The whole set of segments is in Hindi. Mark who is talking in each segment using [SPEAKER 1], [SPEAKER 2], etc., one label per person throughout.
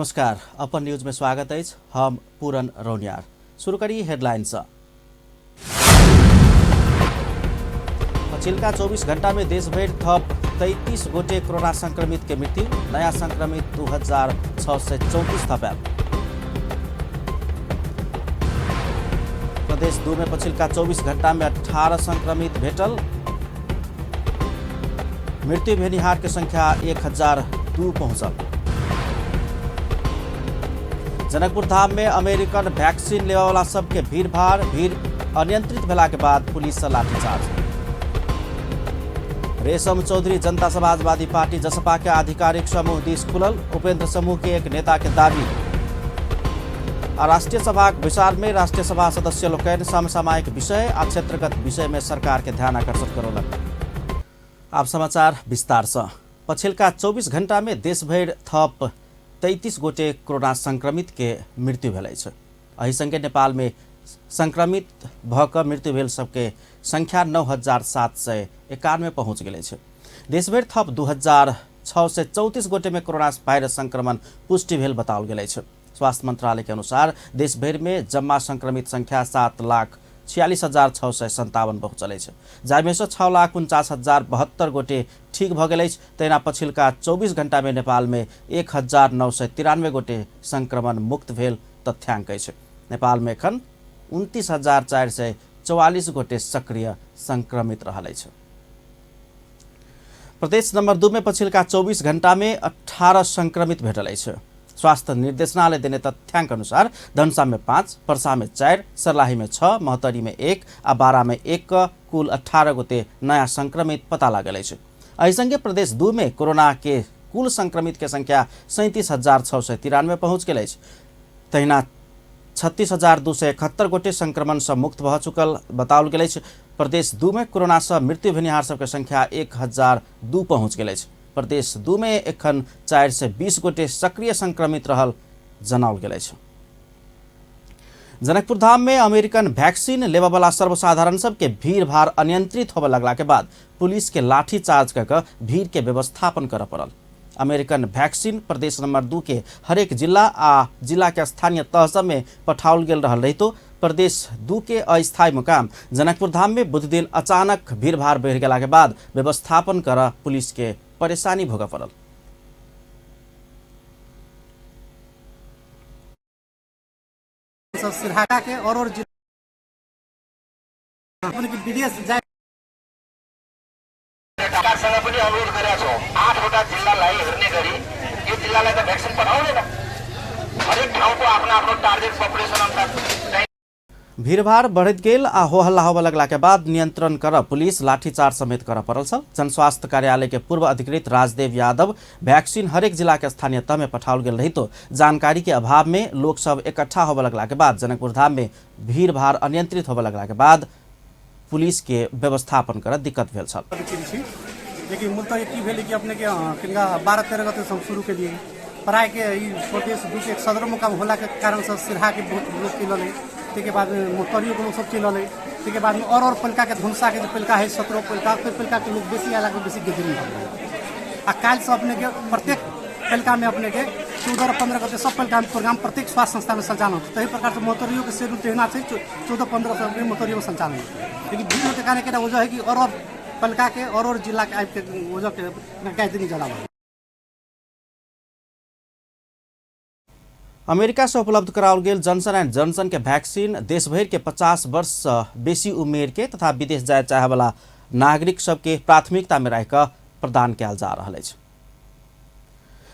[SPEAKER 1] नमस्कार, अपन न्यूज में स्वागत है। हम पूरन रौनियार। शुरू करी हेडलाइंस। पछिल्का 24 घण्टा में देशभर थप 33 गोटे कोरोना संक्रमित के मृत्यु, नया संक्रमित 2634 थप्याल। प्रदेश 2 में पछिल्का 24 घण्टा में 18 संक्रमित भेटल, मृत्यु भेनिहार के संख्या 1002 पहुंचल। जनकपुर धाम में अमेरिकन वैक्सीन लेवावाला सबके भीड़ अनियंत्रित भेला के बाद पुलिस से लाठीचार्ज। रेशम चौधरी जनता समाजवादी पार्टी जसपा के आधिकारिक समूह दिस खुलल, उपेंद्र समूह के एक नेता के दावी। राष्ट्रीय सभा विचार में राष्ट्रीय सभा सदस्य लोकन समसामयिक विषय आ क्षेत्रगत विषय में सरकार के ध्यान आकर्षित करोलक। अब समाचार विस्तार से। पछिल्का 24 घण्टा में देशभर थप 33 गोटे कोरोना संक्रमित के मृत्यु भेल अछि। एहि संगे नेपाल में संक्रमित भऽ मृत्यु भेल सबके संख्या 9791 पहुंच गेल अछि। देशभर थप 2634 गोटे में कोरोना वायरस संक्रमण पुष्टि भेल बताओल गेल अछि। स्वास्थ्य मंत्रालय के अनुसार देशभर में जम्मा संक्रमित संख्या 7,46,657 पहुंचल अछि, जाहिमे से 6,49,072 गोटे ठीक भऽ गेल अछि। तहिना पछिल्का 24 घण्टा में नेपाल में 1,993 गोटे संक्रमण मुक्त भेल तथ्यांक अछि। नेपाल में एखन 29,444 गोटे सक्रिय संक्रमित रहल अछि। प्रदेश नंबर 2 में पछिल्का 24 घण्टा में 18 संक्रमित भेटल अछि। स्वास्थ्य निर्देशनालय देने तथ्यांक अनुसार धनुषा में 5, पर्सा में 4, सर्लाही में 6, महोत्तरी में 1 आ बारा में 1 कुल 18 गोटे नया संक्रमित पता लागल अछि। एहि संगे प्रदेश 2 में कोरोना के कुल संक्रमित के संख्या 37,693 पहुंच गेल अछि। तहिना 36,271 गोटे संक्रमण से मुक्त भऽ चुकल बताओल गेल अछि। प्रदेश 2 में कोरोना से मृत्यु भेनिहार सबके संख्या 1002 पहुंच गेल अछि। प्रदेश 2 में एखन 420 गोटे सक्रिय संक्रमित रहल जनाओल गेल अछि। जनकपुर धाम में अमेरिकन वैक्सीन लेवावाला सर्वसाधारण सबके भीड़ अनियंत्रित होबे लगला के बाद पुलिस के लाठी चार्ज कर भीड़ के व्यवस्थापन करऽ पड़ल। अमेरिकन वैक्सीन प्रदेश नंबर 2 के हरेक जिला आ जिला के स्थानीय तह सब में पठाओल गेल रहल रही। तो प्रदेश 2 के अस्थायी मुकाम जनकपुर धाम में बुध दिन अचानक भीड़ बढ़ गेला के बाद व्यवस्थापन कर पुलिस के परेशानी भोगऽ पड़ल।
[SPEAKER 2] सिरहाटा के और विदेश जाए सरकारसँग पनि अनुरोध गरेका छौँ। 8वटा जिल्लालाई हेर्ने गरी यो जिल्लालाई त भ्याक्सिन पठाउने त हरेक ठाउँको आफ्नो आफ्नो टार्गेट पपुलेसन अनुसार
[SPEAKER 1] भीड़भाड़ बढ़त गेल आ हो हल्ला होबे लगला के बाद नियंत्रण कर पुलिस लाठीचार्ज समेत कर पड़ल छल। जनस्वास्थ्य कार्यालय के पूर्व अधिकृत राजदेव यादव वैक्सीन हरेक जिला के स्थानीय तह में पठाओल गेल रही। तो जानकारी के अभाव में लोग सब इकट्ठा होबे लगला के बाद जनकपुर धाम में भीड़भाड़ अनियंत्रित होबे लगला के बाद पुलिस के व्यवस्थापन कर दिक्कत भेल छल।
[SPEAKER 2] लेकिन मूल तो की भेल कि अपने के 12-13 गते शुरू के लिए प्राय के प्रदेश 2 के सदर मुकाम होला के कारण से सिरहा के बहुत लोग चलल है। के बाद मोटरियों के लोग सब चलल है। के बाद में और पलका के धनुषा के जो पलका है 17 पलका के लोग बेसी आला के बेसी गेदरिंग आ काल से अपने के प्रत्येक पलका में अपने के 14-15 गते सब पलका प्रोग्राम प्रत्येक स्वास्थ्य संस्था में संचालन होता है। प्रकार से मोटरियों के शेड्यूल तेना से 14-15 से मोटरियों में संचालन होता है। लेकिन भीड़ के कारण के वजह है कि और पलका के और जिला के आबि के वजह के गैदरिंग ज्यादा है।
[SPEAKER 1] अमेरिका से उपलब्ध कराओल गेल जॉनसन एंड जॉनसन के वैक्सीन देशभर के 50 वर्ष से बेसी उमेर के तथा विदेश जाय चाहे वाला नागरिक सबके प्राथमिकता में रह प्रदान कयल जा रहा है।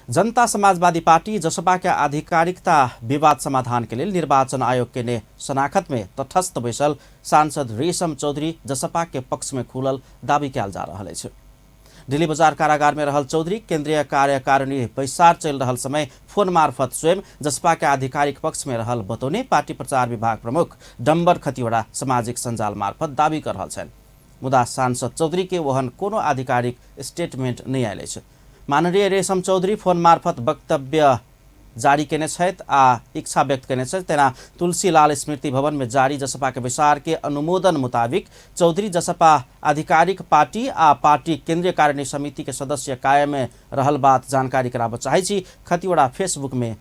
[SPEAKER 1] जनता समाजवादी पार्टी जसपा के आधिकारिकता विवाद समाधान के लिए निर्वाचन आयोग के ने शनाखत में तटस्थ बैसल सांसद रेशम चौधरी जसपा के पक्ष में खुलल दावी कयल जा रहा है। दिल्ली बजार कारागार में रहल चौधरी केंद्रीय कार्यकारिणी बैसार चल रहा समय फोन मार्फत स्वयं जसपा के आधिकारिक पक्ष में रहल बतौने पार्टी प्रचार विभाग प्रमुख डम्बर खतिवड़ा सामाजिक संजाल मार्फत दावी कर रहा छन्। मुदा सांसद चौधरी के वहन कोनो आधिकारिक स्टेटमेंट नहीं आयल अछि। माननीय रेशम चौधरी फोन मार्फत वक्तव्य जारी केने छथि आ इच्छा व्यक्त केने छथि। तेना तुलसीलाल स्मृति भवन में जारी जसपा के विचार के अनुमोदन मुताबिक चौधरी जसपा आधिकारिक पार्टी आ पार्टी केंद्रीय कार्यकारिणी समिति के सदस्य कायम रहल बात जानकारी कराबऽ चाहै छी। खतिवड़ा फेसबुक में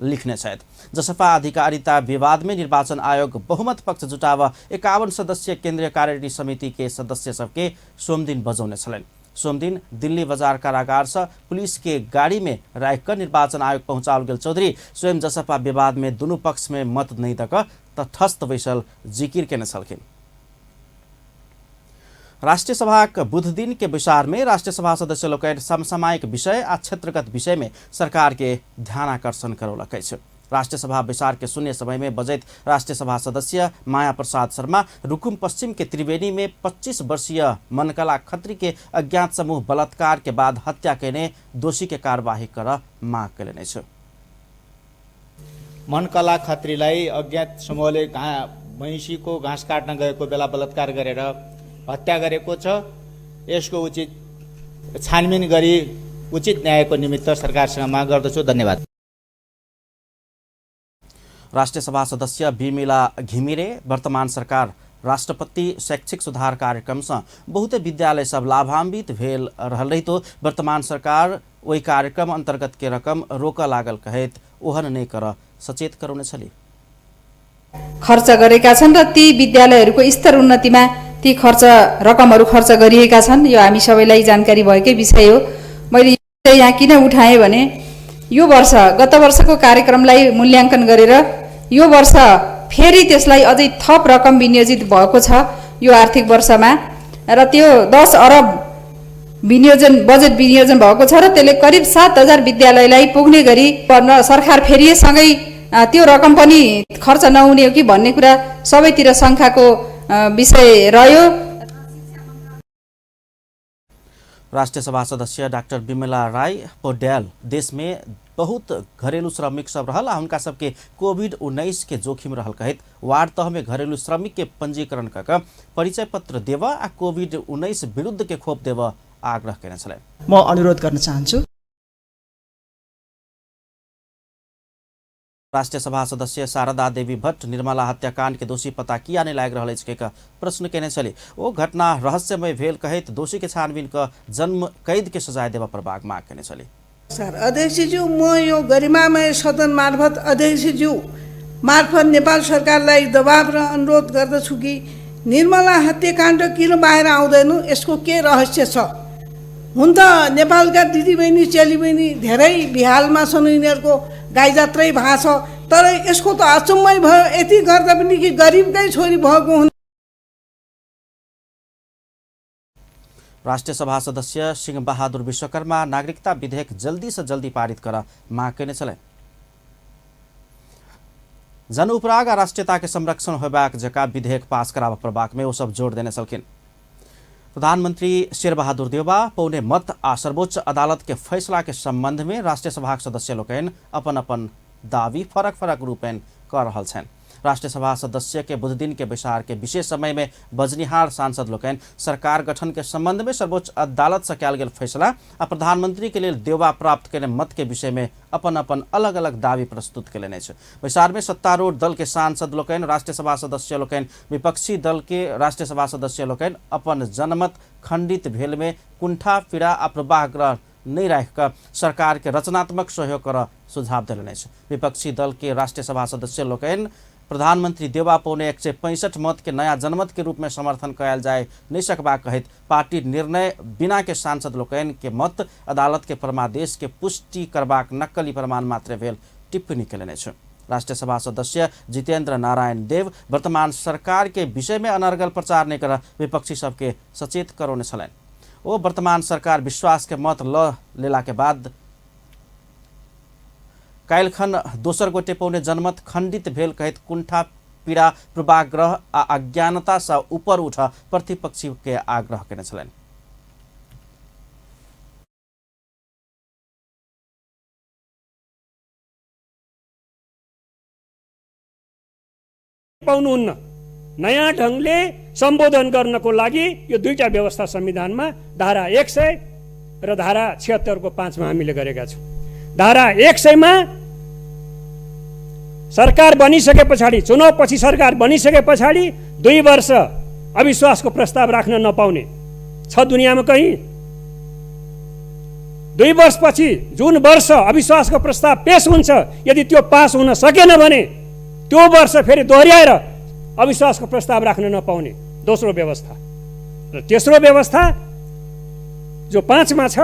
[SPEAKER 1] लिखने सहित जसपा अधिकारिता विवाद में निर्वाचन आयोग बहुमत पक्ष जुटाव 51 सदस्यीय केंद्रीय कार्यकारिणी समिति के सदस्य सबके सोमदिन बजाउने छन्। सोमदिन दिल्ली बाजार कारागार से पुलिस के गाड़ी में राखकर निर्वाचन आयोग पहुंचाओल गेल चौधरी स्वयं जसपा विवाद में दोनों पक्ष में मत नहीं तक तटस्थ बैसल जिकिर केने छलखिन। राष्ट्रिय सभा बुध दिन के विचार में राष्ट्रिय सभा सदस्य लोग समसामयिक विषय आ क्षेत्रगत विषय में सरकार के ध्यान आकर्षण करौलक। राष्ट्रिय सभा विचार के शून्य समय में बजैत राष्ट्रिय सभा सदस्य माया प्रसाद शर्मा रुकुम पश्चिम के त्रिवेणी में 25 वर्षीय मनकला खत्री के अज्ञात समूह बलात्कार के बाद हत्या करने दोषी के कार्यवाही कर माग करेने छ।
[SPEAKER 3] मनकला खत्रीलाई अज्ञात समूहले भैँसीको घाँस काट्न गएको बेला बलात्कार गरेर हत्या गरेको छ। यसको उचित छानबिन गरी उचित न्यायको निमित्त सरकारसँग माग गर्दछु। धन्यवाद।
[SPEAKER 1] राष्ट्रिय सभा सदस्य बिमिला घिमिरे वर्तमान सरकार राष्ट्रपति शैक्षिक सुधार कार्यक्रम से बहुते विद्यालय सब लाभान्वित भेल रहल रही तो वर्तमान सरकार वही कार्यक्रम अंतर्गत के रकम रोक लागल कहित ओहन नहीं कर सचेत कराउने छली।
[SPEAKER 4] खर्च गरेका छन् र ती विद्यालयहरूको स्तर उन्नतिमा ती खर्च रकमहरू खर्च गरिएका छन्। यो हामी सबैलाई जानकारी भएकै विषय हो। मैले यहाँ किन उठाएँ भने यो वर्ष गत वर्षको कार्यक्रमलाई मूल्याङ्कन गरेर यो वर्ष फेरि त्यसलाई अझै थप रकम विनियोजित भएको छ यो आर्थिक वर्षमा र त्यो 10 अरब बजेट विनियोजन भएको छ र त्यसले करिब 7000 विद्यालयलाई पुग्ने गरी सरकार फेरिएसँगै त्यो रकम पनि खर्च नहुने हो कि भन्ने कुरा सबैतिर शङ्काको विषय रह्यो।
[SPEAKER 1] राष्ट्रिय सभा सदस्य डाक्टर बिमला राय पौड्याल देश में बहुत घरेलू श्रमिक सब रहल आ उनका सबके कोविड-19 के जोखिम रहल कहित वार्ड तह में घरेलू श्रमिक के पंजीकरण कक परिचय पत्र देव आ कोविड-19 विरुद्ध के खोप देव आग्रह केने छले।
[SPEAKER 5] म अनुरोध गर्न चाहन्छु।
[SPEAKER 1] राष्ट्रिय सभा सदस्य शारदा देवी भट्ट निर्मला हत्याकांड के दोषी पता किया नहीं लाग रहा है प्रश्न केने छली। वो घटना रहस्यमय भेल कहित दोषी के छानबीन का जन्म कैद के सजाय देवा पर माग केने छली।
[SPEAKER 6] सर अध्यक्षज्यू म यो गरिमामय सदन मार्फत अध्यक्षज्यू मार्फत नेपाल सरकारलाई दबाब र अनुरोध गर्दछु कि निर्मला हत्याकाण्ड किन बाहिर आउँदैन, यसको के रहस्य छ? हुन त नेपालका दिदीबहिनी चेलीबहिनी धेरै बिहालमा छन्, यिनीहरूको गाई जात्रै भएको छ, तर यसको त अचम्मै भयो। यति गर्दा पनि कि गरिबकै छोरी भएको हुन्।
[SPEAKER 1] राष्ट्रिय सभा सदस्य सिंह बहादुर विश्वकर्मा नागरिकता विधेयक जल्दी से जल्दी पारित कर माग केने छले। जन उपराग आ राष्ट्रीयता के संरक्षण होबाक जका विधेयक पास कराब प्रबाक में वो सब जोड़ देने छलखिन। प्रधानमंत्री शेर बहादुर देउबा पौने मत आ सर्वोच्च अदालत के फैसला के संबंध में राष्ट्रीय सभा सदस्य लोकन अपन अपन दावी फरक फरक रूपेण कर रहल छन्। राष्ट्रीय सभा सदस्य के बुध दिन के विचार के विशेष समय में बजनिहार सांसद लोकन सरकार गठन के संबंध में सर्वोच्च अदालत से कयल गेल फैसला आ प्रधानमंत्री के लिए देवा प्राप्त करने मत के विषय में अपन अपन अलग अलग दावी प्रस्तुत कयलनि अछि। विचार में सत्तारूढ़ दल के सांसद लोकन, राष्ट्रीय सभा सदस्य लोकन, विपक्षी दल के राष्ट्रीय सभा सदस्य लोकन अपन जनमत खंडित भेल में कुंठा पीड़ा आ प्रवाहग्रह नहीं राखकर सरकार के रचनात्मक सहयोग कर सुझाव दिलनि अछि। विपक्षी दल के राष्ट्रीय सभा सदस्य लोकन प्रधानमंत्री देवा पौने 165 मत के नया जनमत के रूप में समर्थन कयल जाए नहीं सकबा कहित पार्टी निर्णय बिना के सांसद लोकन के मत अदालत के परमादेश के पुष्टि करबाक नक्कली प्रमाण मात्र भेल टिप्पणी कयलनि अछि। राष्ट्रीय सभा सदस्य जितेन्द्र नारायण देव वर्तमान सरकार के विषय में अनर्गल प्रचार नहीं कर विपक्षी सबके सचेत करौने छलनि। वो वर्तमान सरकार विश्वास के मत लेला के बाद काइलखन दोसर गोटे पौने जनमत खंडित भेल कहित कुंठा पीड़ा पूर्वाग्रह आ अज्ञानता से ऊपर उठ प्रतिपक्षी के आग्रह केने छलनि।
[SPEAKER 7] पाउनुहुन्न। नयाँ ढंगले सम्बोधन गर्नको लागि यो दुईटा व्यवस्था संविधानमा धारा 100 र धारा 76 को 5 मा हामीले गरेका छौं। धारा 100 मा सरकार बनिसके पछाडि, चुनाव पछि सरकार बनिसके पछाडि 2 वर्ष अविश्वासको प्रस्ताव राख्न नपाउने छ दुनियाँमा कहीँ। 2 वर्षपछि जुन वर्ष अविश्वासको प्रस्ताव पेश हुन्छ यदि त्यो पास हुन सकेन भने त्यो वर्ष फेरि दोहोऱ्याएर अविश्वासको प्रस्ताव राख्न नपाउने दोस्रो व्यवस्था। र तेस्रो व्यवस्था जो 5 मा छ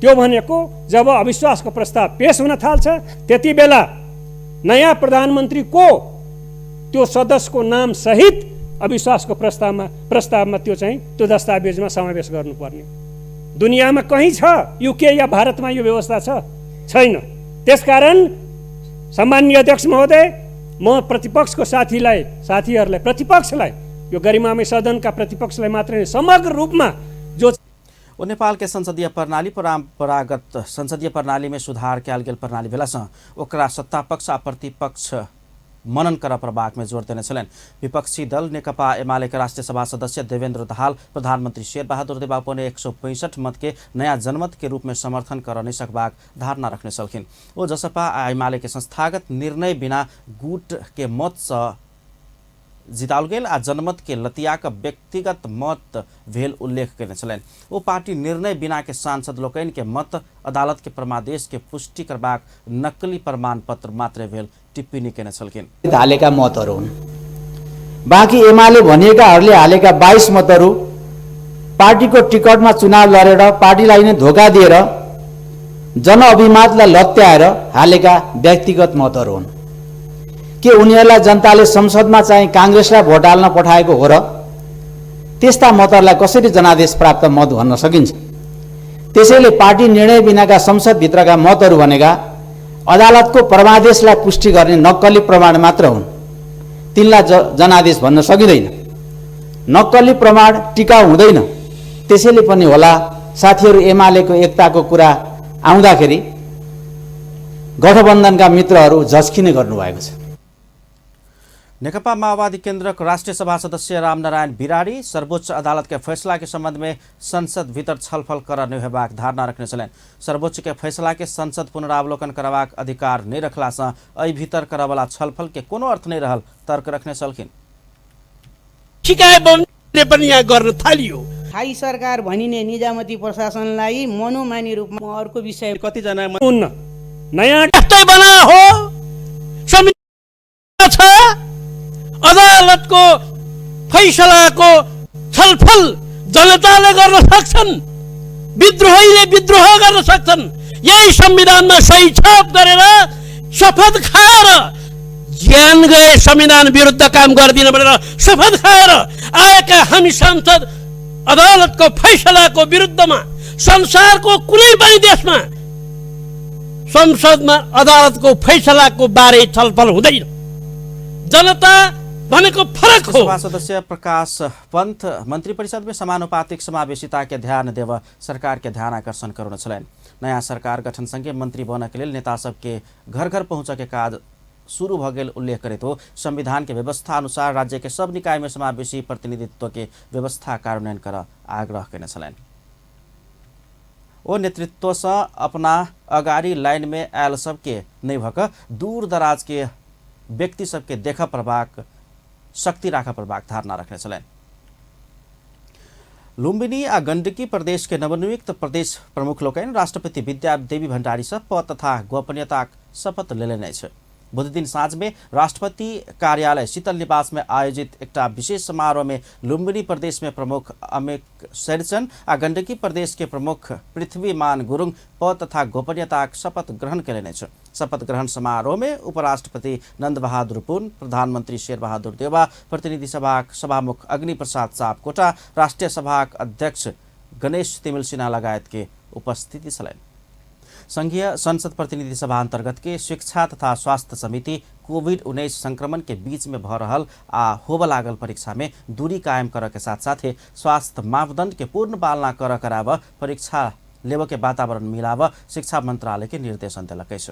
[SPEAKER 7] त्यो भनेको जब अविश्वासको प्रस्ताव पेश हुन थाल्छ त्यति बेला नयाँ प्रधानमन्त्री को त्यो सदस्यको नाम सहित अविश्वासको प्रस्तावमा त्यो दस्तावेजमा समावेश गर्नुपर्ने। दुनियाँमा कहीँ छ, युके या भारतमा यो व्यवस्था छैन। त्यसकारण सम्माननीय अध्यक्ष महोदय, म प्रतिपक्षको साथीहरूलाई प्रतिपक्षलाई, यो गरिमामय सदनका प्रतिपक्षलाई मात्रै समग्र रूपमा जो
[SPEAKER 1] नेपाल के संसदीय प्रणाली परम्परागत संसदीय प्रणाली में सुधार कयल गेल प्रणाली भेलासँ ओकरा सत्ता पक्ष आ प्रतिपक्ष मनन कर प्रभाग में जोड़ देने छलनि। विपक्षी दल नेकपा एमाले के राष्ट्रीय सभा सदस्य देवेंद्र दाहाल प्रधानमंत्री शेरबहादुर देउवा ने 165 मत के नया जनमत के रूप में समर्थन कर नहीं सकबाक धारणा रखने छलखिन। ओ जसपा आ एमाले के संस्थागत निर्णय बिना गुट के मत से जिताल गेल आ जनमत के लतियाक व्यक्तिगत मत भेल उल्लेख करने छलनि। ओ पार्टी निर्णय बिना के सांसद लोकनि के मत अदालत के परमादेश के पुष्टि करबाक नकली प्रमाण पत्र मात्र भेल टिप्पणी करने छलखिन।
[SPEAKER 8] हालेका मतहरू हुन्, बाँकी एमाले भनेकाहरूले हालेका 22 मतहरू पार्टीको टिकटमा चुनाव लडेर पार्टीलाई नै धोका दिएर जनअभिमतलाई लत्याएर हालेका व्यक्तिगत मतहरू हुन्। के उनीहरूलाई जनताले संसदमा चाहिँ कांग्रेसलाई भोट हाल्न पठाएको हो र त्यस्ता मतहरूलाई कसरी जनादेश प्राप्त मत भन्न सकिन्छ? त्यसैले पार्टी निर्णय बिनाका संसदभित्रका मतहरू भनेका अदालतको परमादेशलाई पुष्टि गर्ने नक्कली प्रमाण मात्र हुन्। तिनलाई जनादेश भन्न सकिँदैन। नक्कली प्रमाण टिकाउ हुँदैन। त्यसैले पनि होला साथीहरू एमालेको एकताको कुरा आउँदाखेरि गठबन्धनका मित्रहरू झस्किने गर्नुभएको छ।
[SPEAKER 1] नेकपा माओवादी केन्द्रको राष्ट्रिय सभा सदस्य रामनारायण बिराड़ी सर्वोच्च अदालत के फैसला के संबंध में संसद भीतर छलफल कर नहीं हेबाक धारणा रखने छलनि। सर्वोच्च के फैसला के संसद पुनरावलोकन करबाक अधिकार नहीं रखला से एहि भीतर करवाला छलफल के कोनो अर्थ नहीं रहल तर्क रखने छलखिन।
[SPEAKER 9] शिकायत पनि यहाँ गर्न थालियो।
[SPEAKER 10] थाई सरकार भनिने निजामती प्रशासनलाई मनोमानी रूपमा अर्को विषय
[SPEAKER 9] कतिजना
[SPEAKER 7] नयाँ
[SPEAKER 9] यस्तै बना हो छ अदालतको फैसलाको छलफल जनताले गर्न सक्छन्, विद्रोहीले विद्रोह गर्न सक्छन्। यही संविधानमा सही छाप गरेर शपथ खाएर ज्यान गए संविधान विरुद्ध काम गर्दिन भनेर शपथ खाएर आएका हामी सांसद अदालतको फैसलाको विरुद्धमा संसारको कुनै पनि देशमा संसदमा अदालतको फैसलाको बारे छलफल हुँदैन। जनता भनेको फरक हो।
[SPEAKER 1] सभा सदस्य प्रकाश पंत मंत्री परिषद में समानुपातिक समावेशिता के ध्यान देव सरकार के ध्यान आकर्षण करुन छलनि। नया सरकार गठन संगे मंत्री बन के लेल नेता सबके घर घर पहुंच के काज शुरू भ गेल उल्लेख करे तो संविधान के व्यवस्था अनुसार राज्य के सब निकाय में समावेशी प्रतिनिधित्व के व्यवस्था कार्यान्वयन कर आग्रह करने छलनि। ओ नेतृत्व से अपना अगाड़ी लाइन में आयल सबके नहीं भक दूर दराज के व्यक्ति सबके देख प्रभाक शक्ति राख प्रभाक धारणा रखने छलनि। लुम्बिनी आ गण्डकी प्रदेश के नवनियुक्त प्रदेश प्रमुख लोकनि राष्ट्रपति विद्या देवी भण्डारी से पद तथा गोपनीयता शपथ लेने छ। बुध दिन साँझ में राष्ट्रपति कार्यालय शीतल निवास में आयोजित एक विशेष समारोह में लुम्बिनी प्रदेश में प्रमुख अमिक शेरचन आ गण्डकी प्रदेश के प्रमुख पृथ्वीमान गुरुङ पद तथा गोपनीयता शपथ ग्रहण करेने छ। शपथ ग्रहण समारोह में उपराष्ट्रपति नंद बहादुर पुन, प्रधानमंत्री शेरबहादुर देउवा, प्रतिनिधि सभा सभामुख अग्नि प्रसाद सापकोटा, राष्ट्रिय सभा अध्यक्ष गणेश तिमिल सिन्हा लगायत के उपस्थिति छलनि। संघीय संसद प्रतिनिधि सभा अंतर्गत के शिक्षा तथा स्वास्थ्य समिति कोविड-19 संक्रमण के बीच में भ रहल आ होब लागल परीक्षा में दूरी कायम कर के साथ साथ स्वास्थ्य मापदंड के पूर्ण पालना कर कराव परीक्षा लेव के वातावरण मिलाव शिक्षा मंत्रालय के निर्देशन दिलक छ।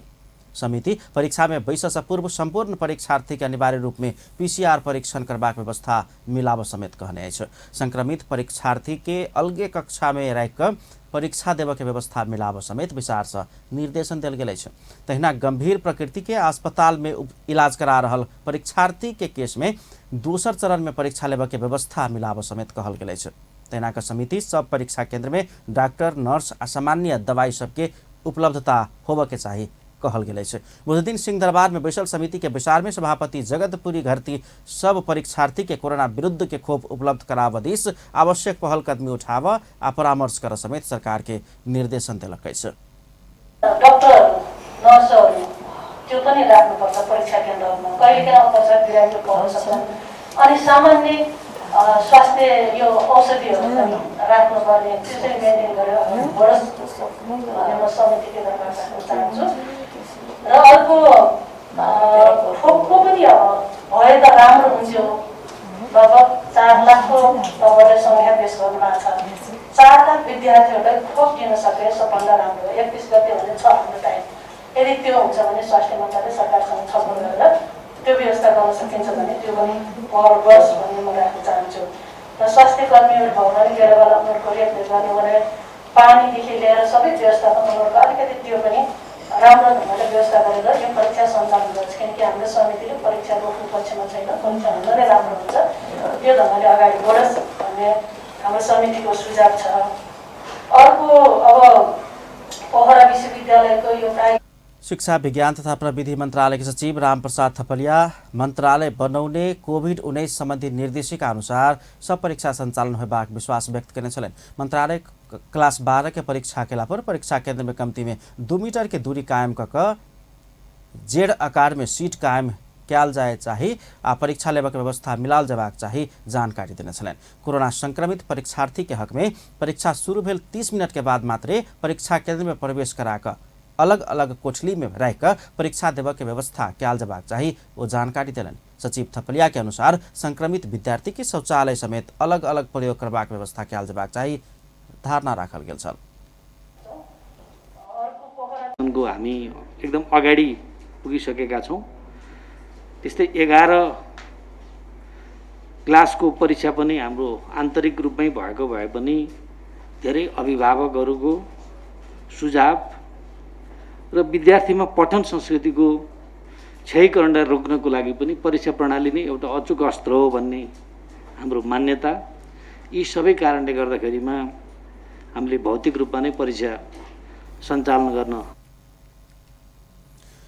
[SPEAKER 1] समिति परीक्षा में बैस से पूर्व संपूर्ण परीक्षार्थी के अनिवार्य रूप में PCR परीक्षण करबाक व्यवस्था मिलाव समेत कहने छ। संक्रमित परीक्षार्थी के अलगे कक्षा में रह परीक्षा देव के व्यवस्था मिलाव समेत विचार से निर्देशन दिल गेल छ। तहिना गंभीर प्रकृति के अस्पताल में इलाज करा रहल परीक्षार्थी के केस में दूसर चरण में परीक्षा लेव के व्यवस्था मिलाव समेत कहल गेल छ। तैनाक समिति सब परीक्षा केंद्र में डॉक्टर नर्स आ सामान्य दवाई सबके उपलब्धता होबे के चाहिए कहल गेल अछि। बुध दिन सिंह दरबार में बैसल समिति के विचार में सभापति जगतपुरी घरती सब परीक्षार्थी के कोरोना विरुद्ध के खोप उपलब्ध कराव दिस आवश्यक पहल कदमी उठाव आ परामर्श कर समेत सरकार के निर्देशन दिलक अछि।
[SPEAKER 11] डाक्टर नर्सहरू त्यो पनि राख्नुपर्छ परीक्षा केन्द्रमा, कहिलेकाहीँ उपचार बिरामी पर्न सक्छन्। अनि सामान्य स्वास्थ्य यो औषधिहरू पनि राख्नुपर्ने त्यो चाहिँ मेन्टेन गरेर बढोस् भन्ने म समितिको तर्फबाट राख्न चाहन्छु। र अर्को खोपको पनि भए त राम्रो हुन्थ्यो। लगभग 4 लाखको तपाईँले सङ्ख्या पेश गर्नुभएको छ। 4 लाख विद्यार्थीहरूलाई खोप दिन सके सबभन्दा राम्रो। 31 गते भने 6 हाम्रो टाइम। यदि त्यो हुन्छ भने स्वास्थ्य मन्त्रालय सरकारसँग छलफल गरेर त्यो व्यवस्था गर्न सकिन्छ भने त्यो पनि पहल गरोस् भन्ने म राख्न चाहन्छु। र स्वास्थ्य कर्मीहरू भवन लिएर बेला उनीहरूको रेखदेख गर्ने भने पानीदेखि लिएर सबै व्यवस्थापन उनीहरूको अलिकति त्यो पनि राम्रो ढङ्गले व्यवस्था गरेर यो परीक्षा सञ्चालन गर्छ। किनकि हाम्रो समितिले परीक्षा रोक्नु पक्षमा छैन, परीक्षा हुन नै राम्रो हुन्छ, त्यो ढङ्गले अगाडि बढोस् भन्ने हाम्रो समितिको सुझाव छ। अर्को अब पोखरा विश्वविद्यालयको यो
[SPEAKER 1] शिक्षा विज्ञान तथा प्रविधि मन्त्रालयका सचिव रामप्रसाद थपलिया मन्त्रालय बनाउने कोभिड-19 सम्बन्धी निर्देशिका अनुसार सब परीक्षा सञ्चालन होबाक विश्वास व्यक्त करने छन्। मंत्रालय क्लास 12 के परीक्षा केला पर परीक्षा केंद्र में कमती में 2 मीटर के दूरी कायम क जेड आकार में सीट कायम क्याल जाए चाहिए आ परीक्षा लेबक व्यवस्था मिलाल जबाक चाहिए जानकारी देने छन्। कोरोना संक्रमित परीक्षार्थी के हक में परीक्षा शुरू भेल 30 मिनट के बाद मात्रै परीक्षा केंद्र में प्रवेश कराक अलग अलग कोठली में रह परीक्षा देव के व्यवस्था क्याल जबाक चाहिए वो जानकारी दिलन। सचिव थपलिया के अनुसार संक्रमित विद्यार्थी के शौचालय समेत अलग अलग प्रयोग करबाक व्यवस्था क्याल जबाक चाहिए धारणा राखल गेल छ।
[SPEAKER 12] हामी एकदम अगाडि पुगिसकेका छौं। त्यस्तै 11 क्लासको परीक्षा पनि हाम्रो आन्तरिक रूपमै भएको भए पनि धेरै अभिभावकहरूको सुझाव र विद्यार्थीमा पठन संस्कृतिको क्षयीकरण रोक्नको लागि पनि परीक्षा प्रणाली नै एउटा अचूक अस्त्र हो भन्ने हाम्रो मान्यता। यी सबै कारणले गर्दाखेरिमा हामीले भौतिक रूपमा नै परीक्षा सञ्चालन गर्न।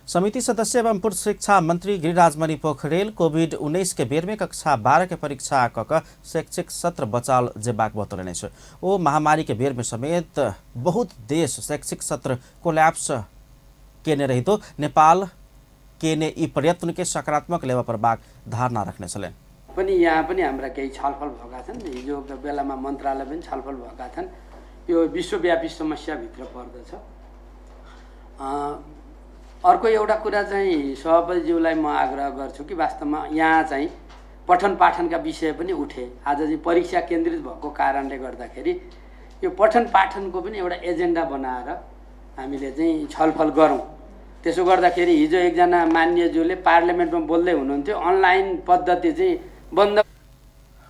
[SPEAKER 1] समिति सदस्य एवं पूर्व शिक्षा मंत्री गिरिराजमणि पोखरेल कोभिड-19 के बेर में कक्षा 12 के परीक्षा कक शैक्षिक सत्र बचाल जेबाक बतौलने छ। ओ महामारी के बेर में समेत बहुत देश शैक्षिक सत्र कोलैप्स केने रही तो नेपाल केने यी प्रयत्न के सकारात्मक लेवा प्रभाग धारणा रखने छन्।
[SPEAKER 13] पनि यहाँ पनि हाम्रा केही छलफल भएका छन्। हिजोको बेलामा मन्त्रालय पनि छलफल भएका छन्। यो विश्वव्यापी समस्या भित्र पर्दछ। अर्को एउटा कुरा चाहिँ सभापतिज्यूलाई म आग्रह गर्छु कि वास्तवमा यहाँ चाहिँ पठन पाठनका विषय पनि उठे। आज चाहिँ परीक्षा केन्द्रित भएको कारणले गर्दाखेरि यो पठन पाठनको पनि एउटा एजेन्डा बनाएर हामीले चाहिँ छलफल गरौँ। त्यसो गर्दाखेरि हिजो एकजना मान्यज्यूले पार्लियामेन्टमा बोल्दै हुनुहुन्थ्यो अनलाइन पद्धति चाहिँ बन्द।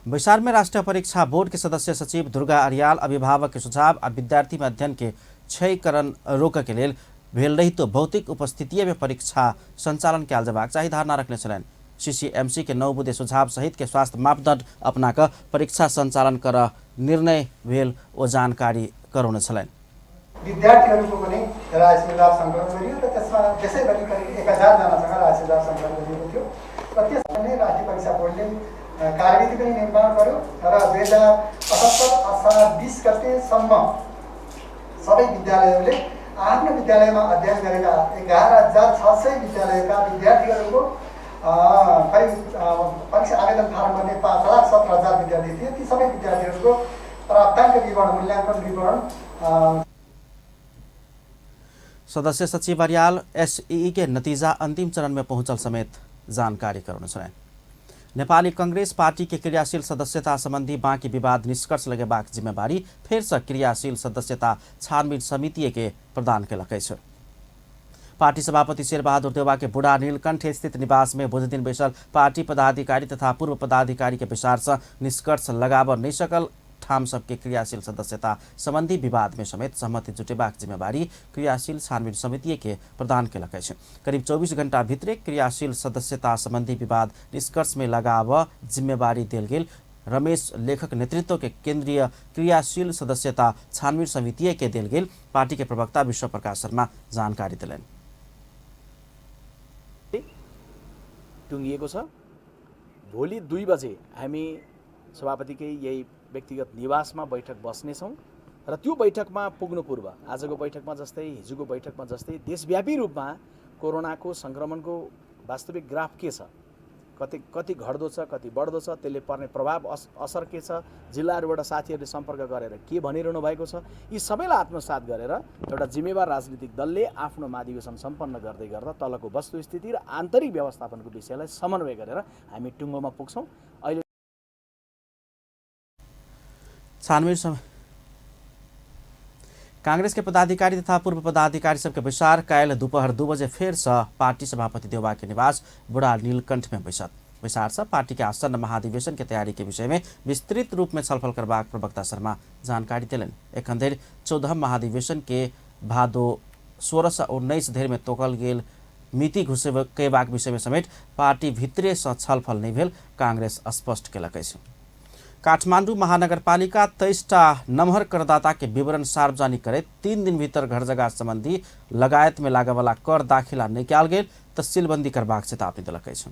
[SPEAKER 1] बैसार में राष्ट्रीय परीक्षा बोर्ड के सदस्य सचिव दुर्गा अर्याल अभिभावक के सुझाव और विद्यार्थी में अध्ययन के क्षयीकरण रोक के लिए भेल रही तो भौतिक उपस्थिति में परीक्षा संचालन क्याल जबाक चाहिए धारणा रखने छन्। सीसीएमसी के 9 बुधे सुझाव सहित के स्वास्थ्य मापदण्ड अपनाकर परीक्षा संचालन कर निर्णय भेल ओ जानकारी गराउने छन्।
[SPEAKER 14] विद्यार्थीहरूको पनि राजस्व सङ्कलन गरियो र त्यसमा त्यसैगरी करिब 1000 जनासँग राजस्व सङ्कलन गरिएको थियो र त्यसमा नै राष्ट्रिय परीक्षा बोर्डले कार्यविधि पनि निर्माण गर्यो र 2078 असार 20 गतेसम्म सबै विद्यालयहरूले आफ्नो विद्यालयमा अध्ययन गरेका 11600 विद्यालयका विद्यार्थीहरूको करिब परीक्षा आवेदन फारम भर्ने 5,17,000 विद्यार्थी थिए। ती सबै विद्यार्थीहरूको प्राप्ताङ्क विवरण मूल्याङ्कन विवरण
[SPEAKER 1] सदस्य सचिव अर्याल एसईई के नतीजा अंतिम चरण में पहुंचल समेत जानकारी कराउने छन्। नेपाली कांग्रेस पार्टी के क्रियाशील सदस्यता संबंधी बाँकी विवाद निष्कर्ष लगेबाक जिम्मेवारी फेर से क्रियाशील सदस्यता छानबीन समिति के प्रदान केलकै छ। पार्टी सभापति शेरबहादुर देउवा के बुढ़ा नीलकंठ स्थित निवास में बुध दिन बैसल पार्टी पदाधिकारी तथा पूर्व पदाधिकारी के विचार से निष्कर्ष लगाव नहीं सकल ठाम सबके क्रियाशील सदस्यता संबंधी विवाद में समेत सहमति जुटेबाक जिम्मेवारी क्रियाशील छानबीन समिति के प्रदान केलकै छ। करीब 24 घंटा भित्रै क्रियाशील सदस्यता संबंधी विवाद निष्कर्ष में लगाव जिम्मेवारी देल गेल रमेश लेखक नेतृत्व के केंद्रीय क्रियाशील सदस्यता छानबीन समिति के दिल गेल पार्टी के प्रवक्ता विश्व प्रकाश शर्मा जानकारी दिलेन।
[SPEAKER 15] टुङ्गिएको छ। भोलि 2 बजे हामी सभापतिकै यही व्यक्तिगत निवासमा बैठक बस्नेछौँ र त्यो बैठकमा पुग्नु पूर्व आजको बैठकमा जस्तै हिजोको बैठकमा जस्तै देशव्यापी रूपमा कोरोनाको सङ्क्रमणको वास्तविक ग्राफ के छ, कति घट्दो छ, कति बढ्दो छ, त्यसले पर्ने प्रभाव असर के छ, जिल्लाहरूबाट साथीहरूले सम्पर्क गरेर के भनिरहनु भएको छ, यी सबैलाई आत्मसात गरेर एउटा जिम्मेवार राजनीतिक दलले आफ्नो महाधिवेशन सम्पन्न गर्दै गर्दा तलको वस्तुस्थिति र आन्तरिक व्यवस्थापनको विषयलाई समन्वय गरेर हामी टुङ्गोमा पुग्छौँ। अहिले
[SPEAKER 1] कांग्रेस के पदाधिकारी तथा पूर्व पदाधिकारी सबके विचार कायल दोपहर 2 बजे फिर से पार्टी सभापति देउबा के निवास बुढ़ा नीलकंठ में विचार से पार्टी के आसन्न महाधिवेशन के तैयारी के विषय में विस्तृत रूप में छलफल करबाक प्रवक्ता शर्मा जानकारी दिलन। एखन 14 महाधिवेशन के भादो 16 से 19 धरि में तोकल गेल मिति घुसेबाक विषय में समेत पार्टी भित्रे से छलफल नहीं भेल कांग्रेस स्पष्ट केलक अछि। काठमाडौँ महानगरपालिका 23टा नमहर करदाता के विवरण सार्वजनिक करे 3 दिन भीतर घर जगह संबंधी लगायत में लागे वाला कर दाखिला नहीं कयल गेल तो सीलबंदी करबाक चेतावनी दिलक अछि।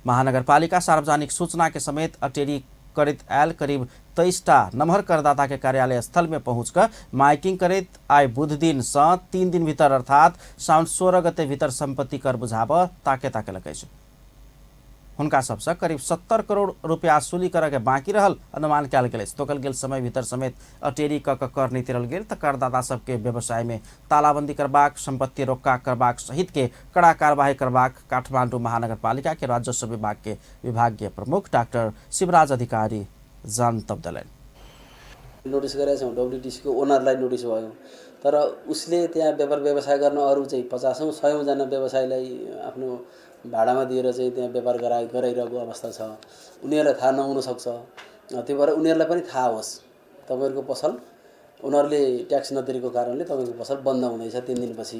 [SPEAKER 1] महानगरपालिका सार्वजनिक सूचना के समेत अटेरी करित आयल करीब 23टा नमहर करदाता के कार्यालय स्थल में पहुंचकर माइकिंग करित आय बुध दिन से 3 दिन भीतर अर्थात साउन 16 गते भीतर संपत्ति कर बुझाब ताकेता केलक अछि। हुनका सबसे करीब 70 करोड़ रुपया वसूली करे के बाकी रहल अनुमान कयल गेल। तोकल गेल समय भीतर समेत अटेरी कर नहीं तिरल गेल तो करदाता सबके व्यवसाय में तालाबंदी करबाक, संपत्ति रोका करबाक सहित के कड़ा कार्यवाही करबाक काठमाडौँ महानगरपालिका के राजस्व विभाग के विभागीय प्रमुख डाक्टर शिवराज अधिकारी जानतब दिलेन।
[SPEAKER 16] नोटिस गरेका छौँ, डब्ल्युटिसी को ओनरलाई नोटिस भयो, तर उसले त्यहाँ व्यापार व्यवसाय गर्न अरू चाहिँ 50औं 100औं जना व्यवसायीलाई आफ्नो भाडामा दिएर चाहिँ त्यहाँ व्यापार गराइरहेको अवस्था छ। उनीहरूलाई थाहा नहुन सक्छ, त्यही भएर उनीहरूलाई पनि थाहा होस् तपाईहरुको पसल उनीहरूले ट्याक्स नतिरेको कारणले तपाईको पसल बन्द हुँदैछ 3 दिनपछि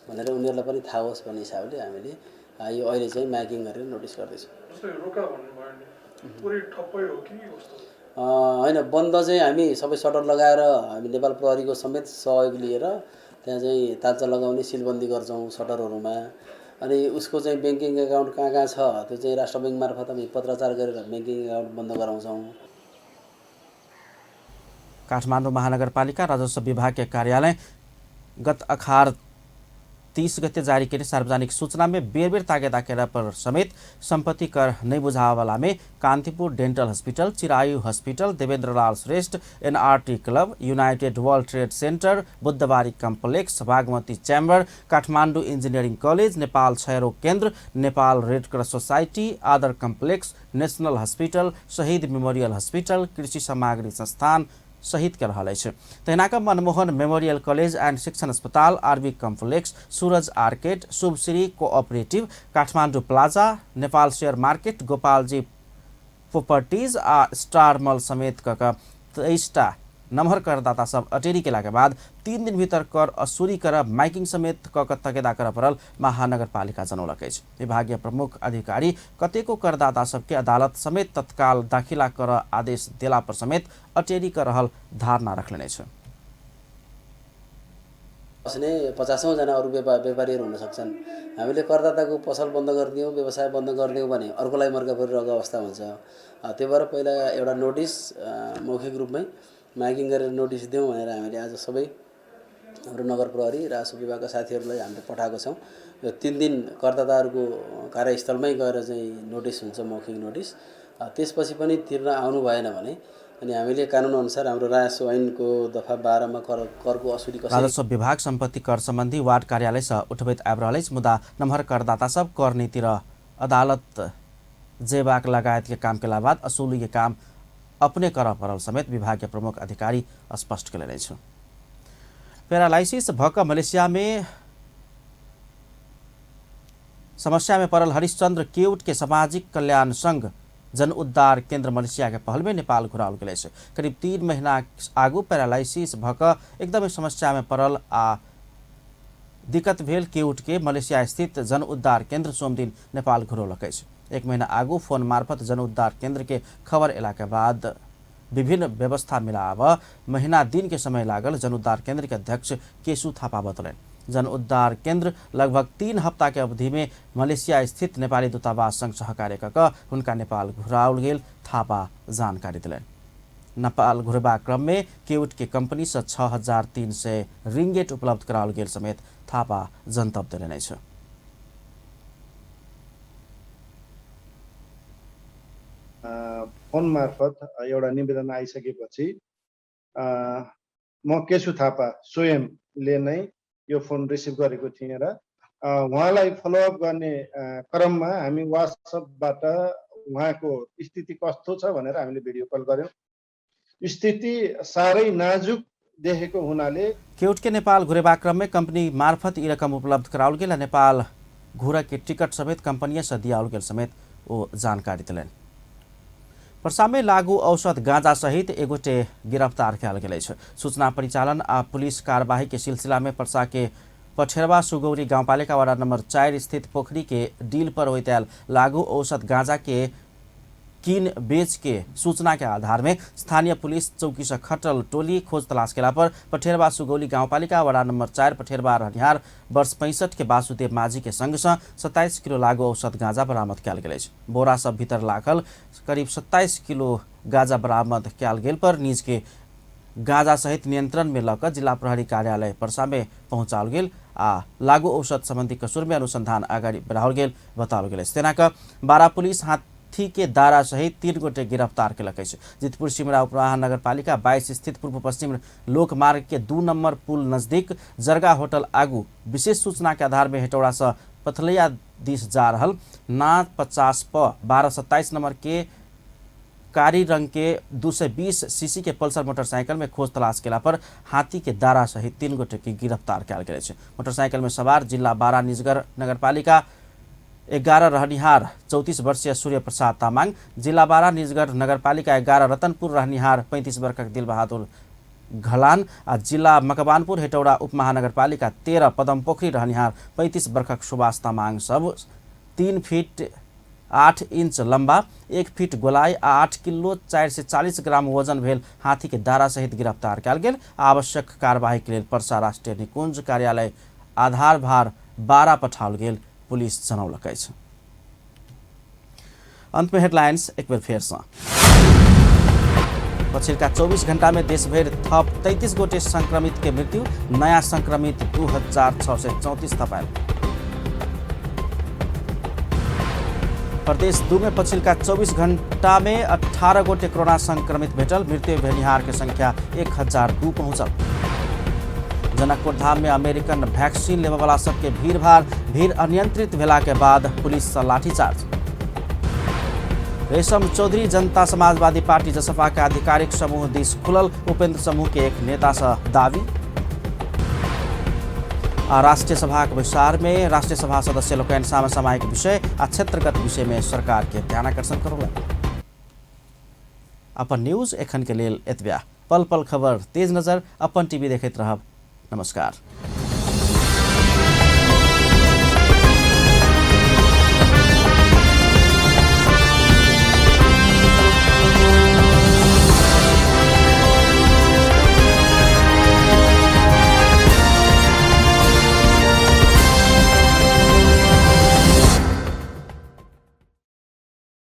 [SPEAKER 16] भनेर उनीहरूलाई पनि थाहा होस् भन्ने हिसाबले हामीले यो अहिले चाहिँ माइकिङ गरेर नोटिस गर्दैछौँ।
[SPEAKER 17] जस्तै रोका भन्नु भयो नि पुरै ठप्पै हो कि कस्तो?
[SPEAKER 16] हैन, बन्द चाहिँ हामी सबै सटर लगाएर हामी नेपाल प्रहरीको समेत सहयोग लिएर त्यहाँ चाहिँ तालचा लगाउने सिलबन्दी गर्छौँ सटरहरुमा। अनि उसको चाहिँ बैंकिङ अकाउन्ट कहाँ छ त्यो चाहिँ राष्ट्र बैंक मार्फत हामी पत्राचार गरेर बैंकिङ अकाउन्ट बन्द गराउँछौँ।
[SPEAKER 1] काठमाडौँ महानगरपालिका राजस्व विभाग के कार्यालय गत अखार 30 गते जारी के सार्वजनिक सूचना में बेर ताकेता केरा पर समेत संपत्ति कर नहीं बुझावाला में Kantipur dental hospital, Chirayu hospital, Devendralal Shrestha, NRT club, united world trade centre, Buddhabari complex, Bagmati chamber, Kathmandu engineering college, Nepal क्षयरोग केंद्र, Nepal red cross society, Aadar complex, national hospital, Shahid memorial hospital, कृषि सामग्री संस्थान सहित के रहल अछि। तहिनाका मनमोहन मेमोरियल कॉलेज एंड शिक्षण अस्पताल, RB complex, Suraj arcade, Shubhashree cooperative, Kathmandu plaza, Nepal share market, Gopalji properties आ स्टार मॉल समेत कक 23टा नमहर करदाता सब अटेरी केला के बाद 3 दिन भीतर कर असुरी कर माइकिंग समेत कक तकेदा कर परल महानगरपालिका जनौलक अछि। विभागीय प्रमुख अधिकारी कतेको करदाता सबके अदालत समेत तत्काल दाखिला कर आदेश देला पर समेत अटेरी कर रहल धारणा रखलेने छ।
[SPEAKER 16] असले 50औं जना अरू व्यापारीहरू हुन सक्छन्। हामीले करदाताको पसल बन्द गरिदियौँ, व्यवसाय बन्द गरिदियौँ भने अर्कोलाई मर्का परिरहेको अवस्था हुन्छ। त्यही भएर पहिला एउटा नोटिस मौखिक रूपमै माइकिङ गरेर नोटिस दिउँ भनेर हामीले आज सबै हाम्रो नगर प्रहरी राजस्व विभागका साथीहरूलाई हामीले पठाएको छौँ। यो 3 दिन करदाताहरूको कार्यस्थलमै गएर चाहिँ नोटिस हुन्छ, मौखिक नोटिस। त्यसपछि पनि तिर्न आउनु भएन भने अनि हामीले कानुन अनुसार हाम्रो राजस्व ऐनको दफा 12 मा करको असुली कसरी
[SPEAKER 1] राजस्व विभाग सम्पत्ति कर सम्बन्धी वार्ड कार्यालय से उठबैत आबि रहल अछि। मुदा नमहर करदाता सब कर नीति र अदालत जेबाक लगायत के काम केला बाद असुली के काम अपने कर परल समेत विभागीय प्रमुख अधिकारी स्पष्ट केलनि छ। पैरालाइसिस भक मलेशिया में समस्या में परल हरिश्चंद्र केउट के सामाजिक कल्याण संघ जन उद्धार केंद्र मलेशिया के पहल में नेपाल घुराओल गेल छै। करीब 3 महीना आगू पैरालाइसिस भक एकदमै समस्या में परल आ दिक्कत भेल केउट के मलेशिया स्थित जन उद्धार केंद्र सोमदिन नेपाल घुरौलक अछि। एक महीना आगू फोन मार्फत जनउद्धार केन्द्र के खबर अयला के बाद विभिन्न व्यवस्था मिलाव महीना दिन के समय लागल। जनउद्धार केन्द्र के अध्यक्ष केशु थापा बतौलन जन उद्धार केन्द्र लगभग 3 हफ्ता के अवधि में मलेशिया स्थित नेपाली दूतावास संग सहकार्य क उनका नेपाल घुराउल गेल थापा जानकारी दिलन। नेपाल घुरबा क्रम में केउट के कंपनी से 6,300 रिंगेट उपलब्ध कराउल गेल समेत थापा जनतब दिने छ।
[SPEAKER 18] फोन मार्फत एउटा निवेदन आइसकेपछि म केशु थापा स्वयंले नै यो फोन रिसिभ गरेको थिएँ र उहाँलाई फलोअप गर्ने क्रममा हामी वाट्सएपबाट उहाँको स्थिति कस्तो छ भनेर हामीले भिडियो कल गर्यौं। स्थिति साह्रै नाजुक देखेको हुनाले
[SPEAKER 1] केउट के नेपाल घुरेबा क्रम में कंपनी मार्फत यी रकम उपलब्ध कराउल गेल। नेपाल घुरा के टिकट समेत कंपनी से दियाउल गेल समेत वो जानकारी दिलन। पर्सा में लागू औषध गांजा सहित एगोटे गिरफ्तार किया गेल छ। सूचना परिचालन आ पुलिस कार्यवाही के सिलसिला में पर्सा के पठेरवा सुगौरी गाउँपालिका वडा नंबर 4 स्थित पोखरी के डील पर होइतैल लागू औषध गांजा के किन बेच के सूचना के आधार में स्थानीय पुलिस चौकी से खटल टोली खोज तलाश केला पर पठेरवा सुगौली गाउँपालिका वडा नंबर 4 पठेरवा रहनिहार वर्ष 65 के वासुदेव माझी के संग 27 किलो लागू औषध गांजा बरामद किया गेल। बोरा सब भीतर लागल करीब 27 किलो गांजा बरामद किया गेल पर निज के गांजा सहित नियंत्रण में लक जिला प्रहरी कार्यालय पर्सा में पहुंचाल गेल आ लागू औषध संबंधी कसूर में अनुसंधान अगाडि बढ़ाओल गेल बताओल गेल। सेना का 12 पुलिस हाथी के दारा सहित 3 गोटे गिरफ्तार केलक। जितपुर सिमरा उपमहानगर पालिका 22 स्थित पूर्व पश्चिम लोक मार्ग के 2 नंबर पुल नजदीक जरगा होटल आगू विशेष सूचना के आधार में हेटौड़ा से पथलैया दिस जा रहल ना 50 प 1227 नंबर के कारी रंग के 220 सीसी के पल्सर मोटरसाइकिल में खोज तलाश केला पर हाथी के दारा सहित 3 गोटे की गिरफ्तार किया गेल छै। मोटरसाइकिल में सवार जिला 12 निजगढ़ नगरपालिका 11 रहनिहार 34 वर्षीय सूर्य प्रसाद तामाङ, जिला 12 निजगढ़ नगरपालिका 11 रतनपुर रहनिहार 35 वर्षक दिलबहादुर घलान आ जिला मकवानपुर हेटौड़ा उपमहानगरपालिका 13 पदमपोखरी रहनिहार 35 वर्षक सुभाष तामाङ सब 3 फीट 8 इंच लंबा 1 फीट गोलाई 8 किलो 440 ग्राम वजन भेल हाथी के दारा सहित गिरफ्तार किया गेल। आवश्यक कार्यवाही के लिए पर्सा राष्ट्रीय निकुंज कार्यालय आधार भार 12 पठाओल गेल पुलिस जनौलक अछि। अंत में हेडलाइंस एक बार फेर से। पछिल्का 24 घंटा में देशभर थप 33 गोटे संक्रमित के मृत्यु, नया संक्रमित 2634 थपायल। प्रदेश 2 में पछिल्का 24 घंटा में 18 गोटे कोरोना संक्रमित भेटल, मृत्यु भेनिहार के संख्या 1002 पहुंचल। जनकपुर धाम में अमेरिकन वैक्सीन लेवे वाला सबके भीड़ अनियंत्रित भेला के बाद पुलिस से लाठीचार्ज। रेशम चौधरी जनता समाजवादी पार्टी जसपा के आधिकारिक समूह दिस खुलल, उपेंद्र समूह के एक नेता से दावी। राष्ट्रीय सभा के विस्तार में राष्ट्रीय सभा सदस्य लोकन समसामयिक विषय आ क्षेत्रगत विषय में सरकार के ध्यानाकर्षण करौलक। अपन न्यूज एखन के लेल एतबे। पल पल खबर तेज नजर अपन टीवी देखैत रहब। नमस्कार।